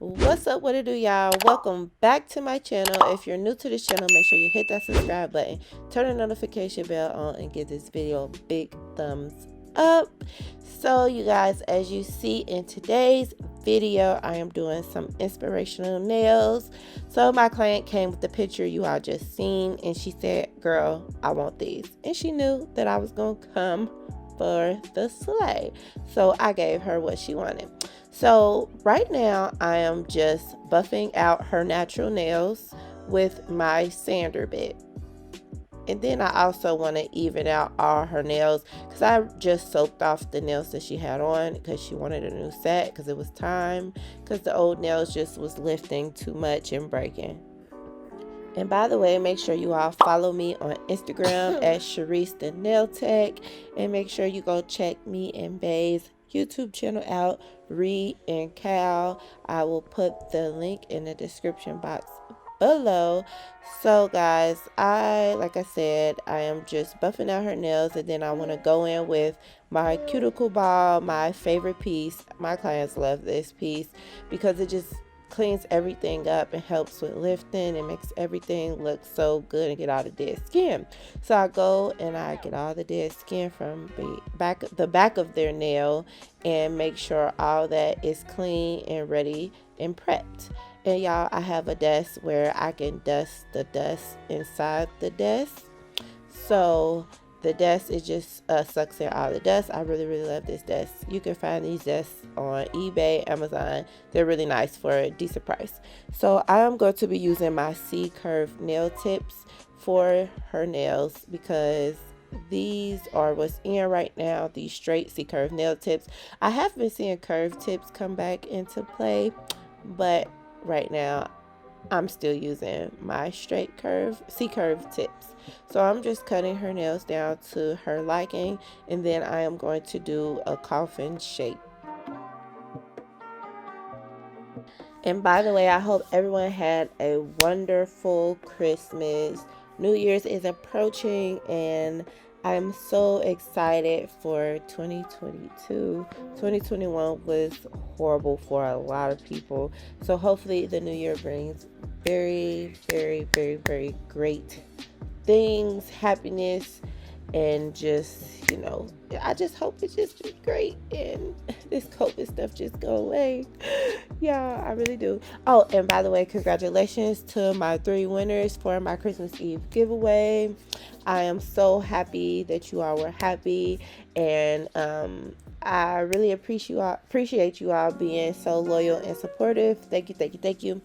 What's up, what it do, y'all? Welcome back to my channel. If you're new to this channel, make sure you hit that subscribe button, turn the notification bell on, and give this video a big thumbs up. So you guys, as you see in today's video, I am doing some inspirational nails. So my client came with the picture you all just seen, and she said, girl, I want these. And she knew that I was gonna come for the slay, so I gave her what she wanted. So right now I am just buffing out her natural nails with my sander bit. And then I also want to even out all her nails because I just soaked off the nails that she had on because she wanted a new set because it was time, because the old nails just was lifting too much and breaking. And by the way, make sure you all follow me on Instagram at Sherice the Nail Tech, and make sure you go check me and Bay's YouTube channel out, Ree and Cal. I will put the link in the description box below. So guys, like I said, I am just buffing out her nails, and then I want to go in with my cuticle ball, my favorite piece. My clients love this piece because it just cleans everything up and helps with lifting and makes everything look so good and get all the dead skin. So I go and I get all the dead skin from the back of their nail and make sure all that is clean and ready and prepped. And y'all, I have a desk where I can dust the dust inside the desk. So the desk, it just sucks in all the dust. I really love this desk. You can find these desks on eBay, Amazon. They're really nice for a decent price. So I am going to be using my C-curve nail tips for her nails because these are what's in right now, these straight C-curve nail tips. I have been seeing curved tips come back into play, but right now I'm still using my straight C-curve tips. So I'm just cutting her nails down to her liking, and then I am going to do a coffin shape. And by the way, I hope everyone had a wonderful Christmas. New Year's is approaching, and I'm so excited for 2022. 2021 was horrible for a lot of people. So hopefully the new year brings very great things, happiness, and just, I just hope it just be great and this COVID stuff just go away. Yeah, I really do. Oh, and by the way, congratulations to my 3 winners for my Christmas Eve giveaway. I am so happy that you all were happy, and I really appreciate you all being so loyal and supportive. Thank you.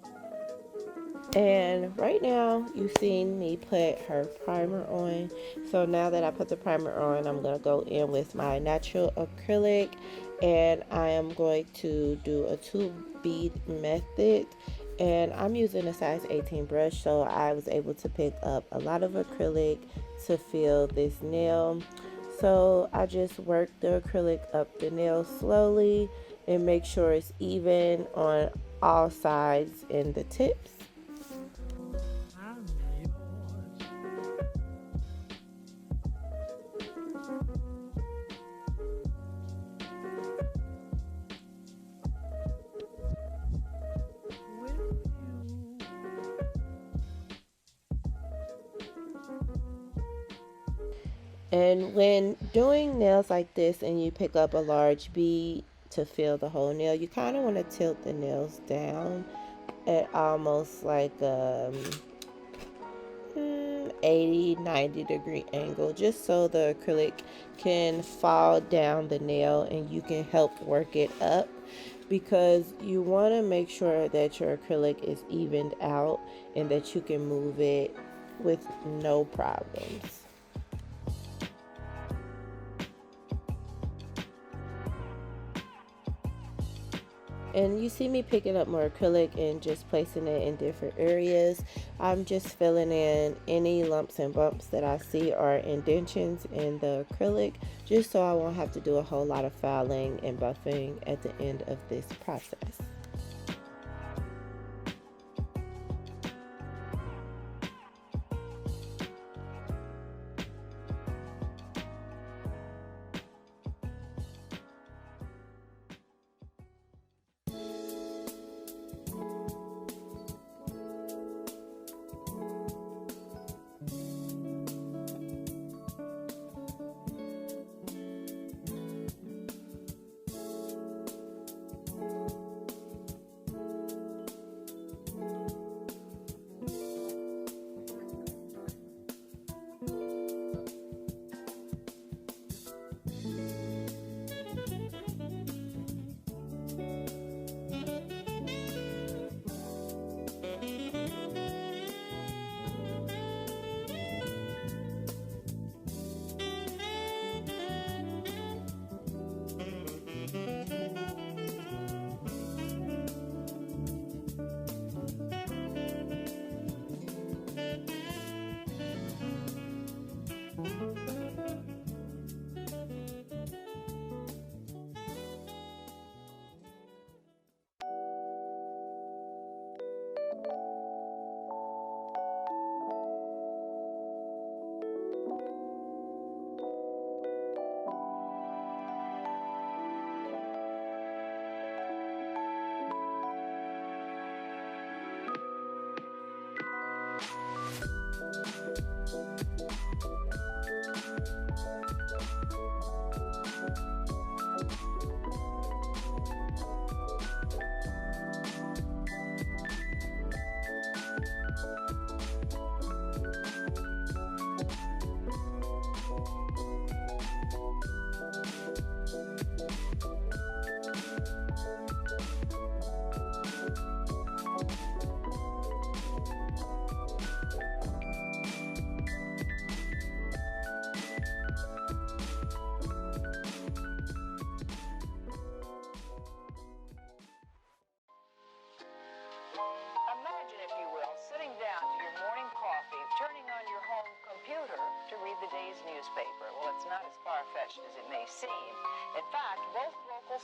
And right now, you've seen me put her primer on. So now that I put the primer on, I'm going to go in with my natural acrylic, and I am going to do a 2 bead method. And I'm using a size 18 brush, so I was able to pick up a lot of acrylic to fill this nail. So I just work the acrylic up the nail slowly and make sure it's even on all sides and the tips. And when doing nails like this and you pick up a large bead to fill the whole nail, you kind of want to tilt the nails down at almost like 80-90 degree angle, just so the acrylic can fall down the nail and you can help work it up, because you want to make sure that your acrylic is evened out and that you can move it with no problems. And you see me picking up more acrylic and just placing it in different areas. I'm just filling in any lumps and bumps that I see or indentions in the acrylic, just so I won't have to do a whole lot of filing and buffing at the end of this process.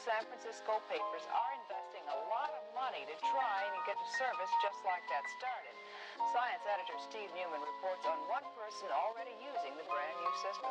San Francisco papers are investing a lot of money to try and get a service just like that started. Science editor Steve Newman reports on one person already using the brand new system.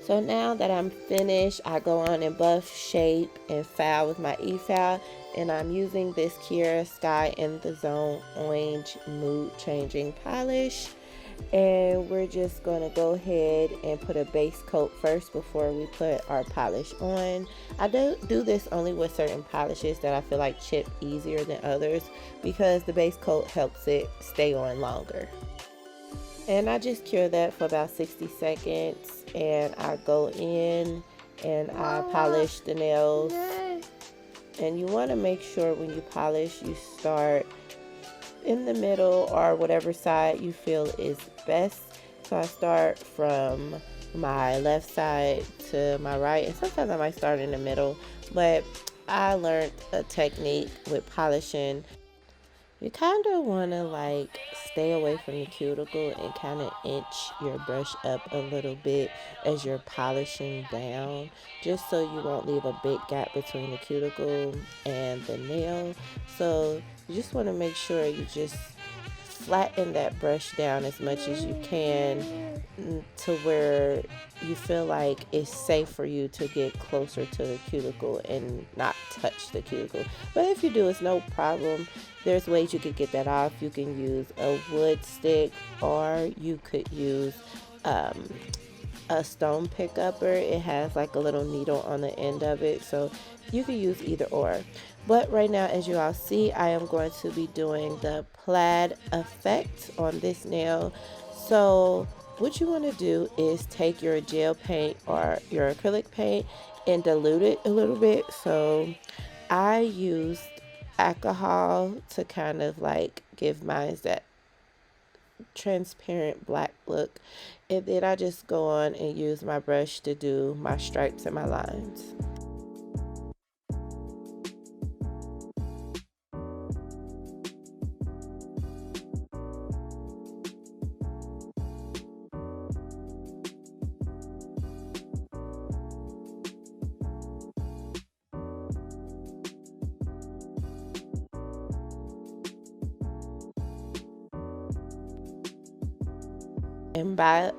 So now that I'm finished, I go on and buff, shape, and file with my e-file, and I'm using this Kiara Sky in the Zone Orange Mood Changing Polish. And we're just going to go ahead and put a base coat first before we put our polish on. I do this only with certain polishes that I feel like chip easier than others because the base coat helps it stay on longer. And I just cure that for about 60 seconds, and I go in and I polish the nails. And you want to make sure when you polish, you start in the middle or whatever side you feel is best. So I start from my left side to my right, and sometimes I might start in the middle, but I learned a technique with polishing. You kind of want to like stay away from the cuticle and kind of inch your brush up a little bit as you're polishing down, just so you won't leave a big gap between the cuticle and the nail. So you just want to make sure you just flatten that brush down as much as you can to where you feel like it's safe for you to get closer to the cuticle and not touch the cuticle. But if you do, it's no problem. There's ways you could get that off. You can use a wood stick, or you could use a stone pick upper. It has like a little needle on the end of it, so you can use either or. But right now, as you all see, I am going to be doing the plaid effect on this nail. So what you want to do is take your gel paint or your acrylic paint and dilute it a little bit. So I used alcohol to kind of like give mine that transparent black look, and then I just go on and use my brush to do my stripes and my lines.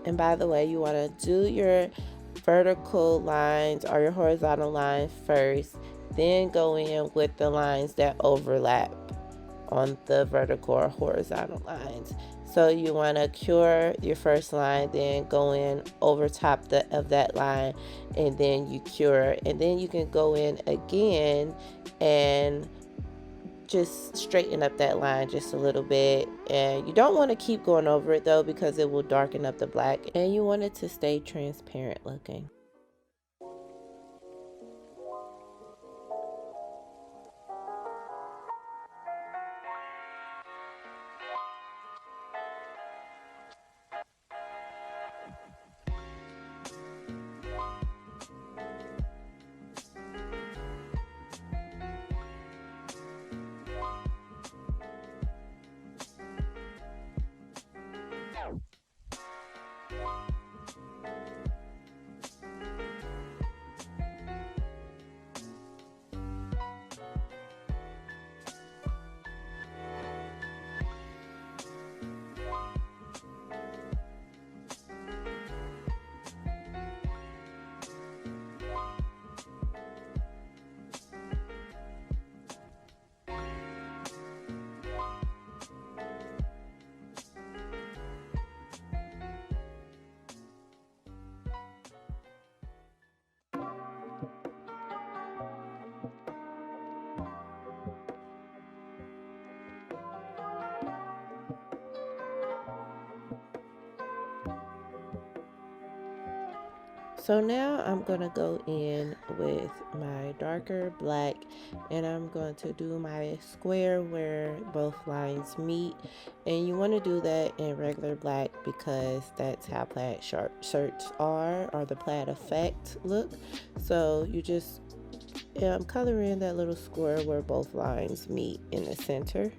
And by the way, you want to do your vertical lines or your horizontal lines first, then go in with the lines that overlap on the vertical or horizontal lines. So you want to cure your first line, then go in over top of that line, and then you cure, and then you can go in again and just straighten up that line just a little bit. And you don't want to keep going over it though, because it will darken up the black, and you want it to stay transparent looking. So now I'm going to go in with my darker black, and I'm going to do my square where both lines meet. And you want to do that in regular black because that's how plaid shirts are, or the plaid effect look. So you just color in that little square where both lines meet in the center.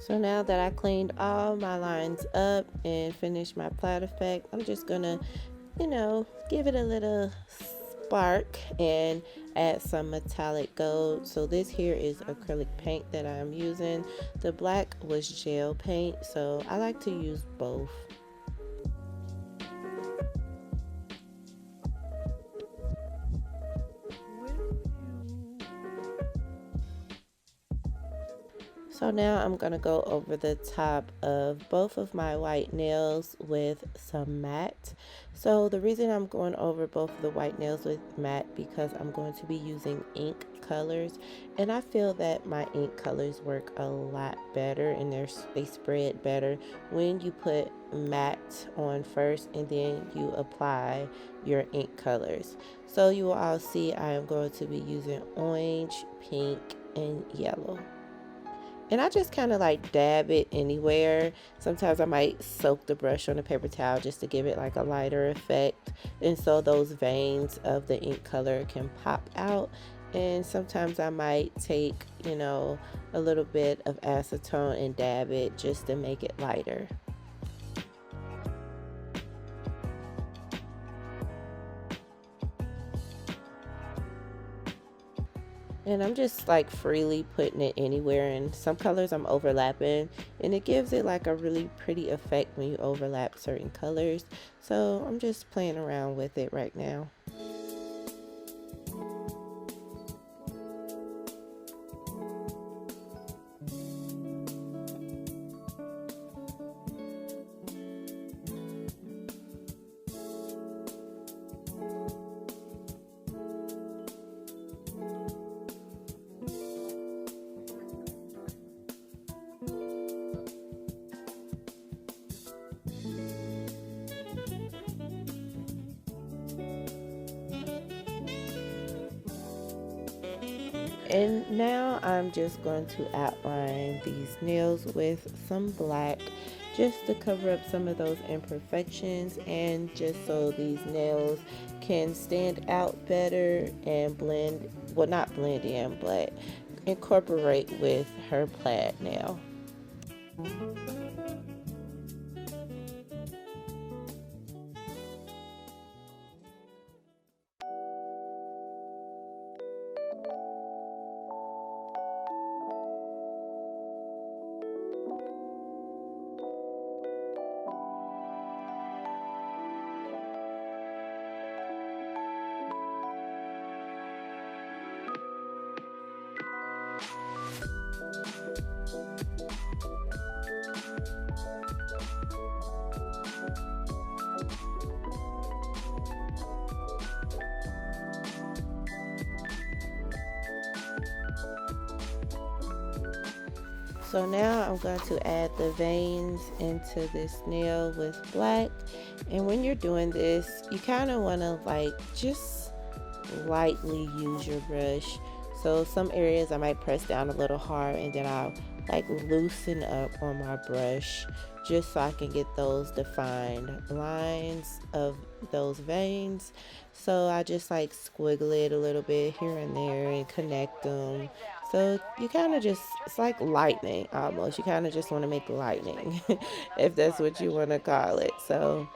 So now that I cleaned all my lines up and finished my plaid effect, I'm just gonna, give it a little spark and add some metallic gold. So this here is acrylic paint that I'm using. The black was gel paint, so I like to use both. So now I'm going to go over the top of both of my white nails with some matte. So the reason I'm going over both of the white nails with matte because I'm going to be using ink colors, and I feel that my ink colors work a lot better and they spread better when you put matte on first and then you apply your ink colors. So you will all see I am going to be using orange, pink, and yellow. And I just kind of like dab it anywhere. Sometimes I might soak the brush on a paper towel just to give it like a lighter effect. And so those veins of the ink color can pop out. And sometimes I might take, a little bit of acetone and dab it just to make it lighter. And I'm just like freely putting it anywhere, and some colors I'm overlapping, and it gives it like a really pretty effect when you overlap certain colors. So I'm just playing around with it right now. And now I'm just going to outline these nails with some black just to cover up some of those imperfections, and just so these nails can stand out better and blend, well, not blend in, but incorporate with her plaid nail. So now I'm going to add the veins into this nail with black. And when you're doing this, you kind of want to like just lightly use your brush. So some areas I might press down a little hard, and then I'll like loosen up on my brush just so I can get those defined lines of those veins. So I just like squiggle it a little bit here and there and connect them. So you kind of just, it's like lightning almost. You kind of just want to make lightning if that's what you want to call it. So,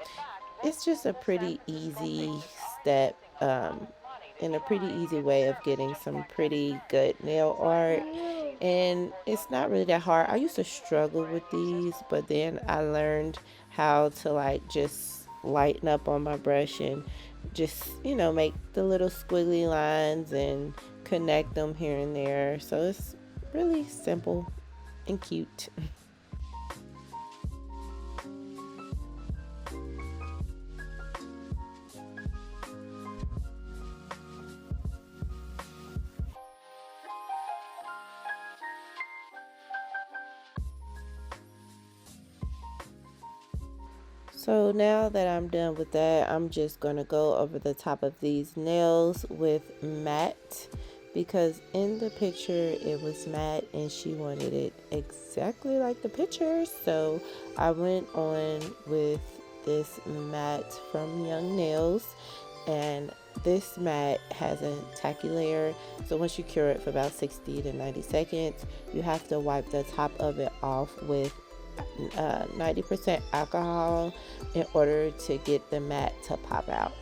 it's just a pretty easy step, and a pretty easy way of getting some pretty good nail art. And it's not really that hard. I used to struggle with these, but then I learned how to like just lighten up on my brush and just, make the little squiggly lines and connect them here and there. So it's really simple and cute. So now that I'm done with that, I'm just going to go over the top of these nails with matte, because in the picture it was matte and she wanted it exactly like the picture. So I went on with this matte from Young Nails, and this matte has a tacky layer. So once you cure it for about 60 to 90 seconds, you have to wipe the top of it off with 90% alcohol in order to get the matte to pop out.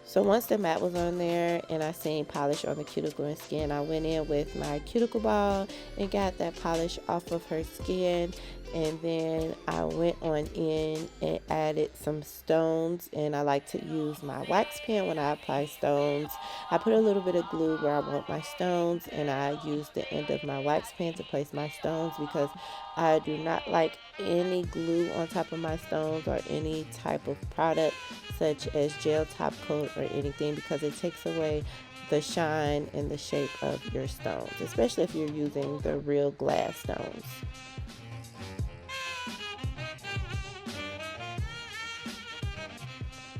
So once the matte was on there and I seen polish on the cuticle and skin, I went in with my cuticle ball and got that polish off of her skin. And then I went on in and added some stones, and I like to use my wax pen when I apply stones. I put a little bit of glue where I want my stones, and I use the end of my wax pen to place my stones, because I do not like any glue on top of my stones or any type of product such as gel top coat or anything, because it takes away the shine and the shape of your stones, especially if you're using the real glass stones.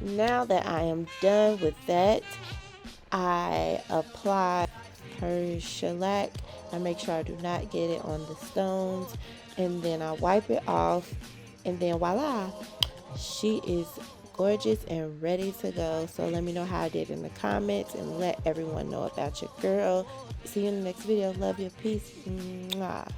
Now that I am done with that, I apply her shellac. I make sure I do not get it on the stones, and then I wipe it off, and then voila, she is gorgeous and ready to go. So let me know how I did in the comments, and let everyone know about your girl. See you in the next video. Love you. Peace. Mwah.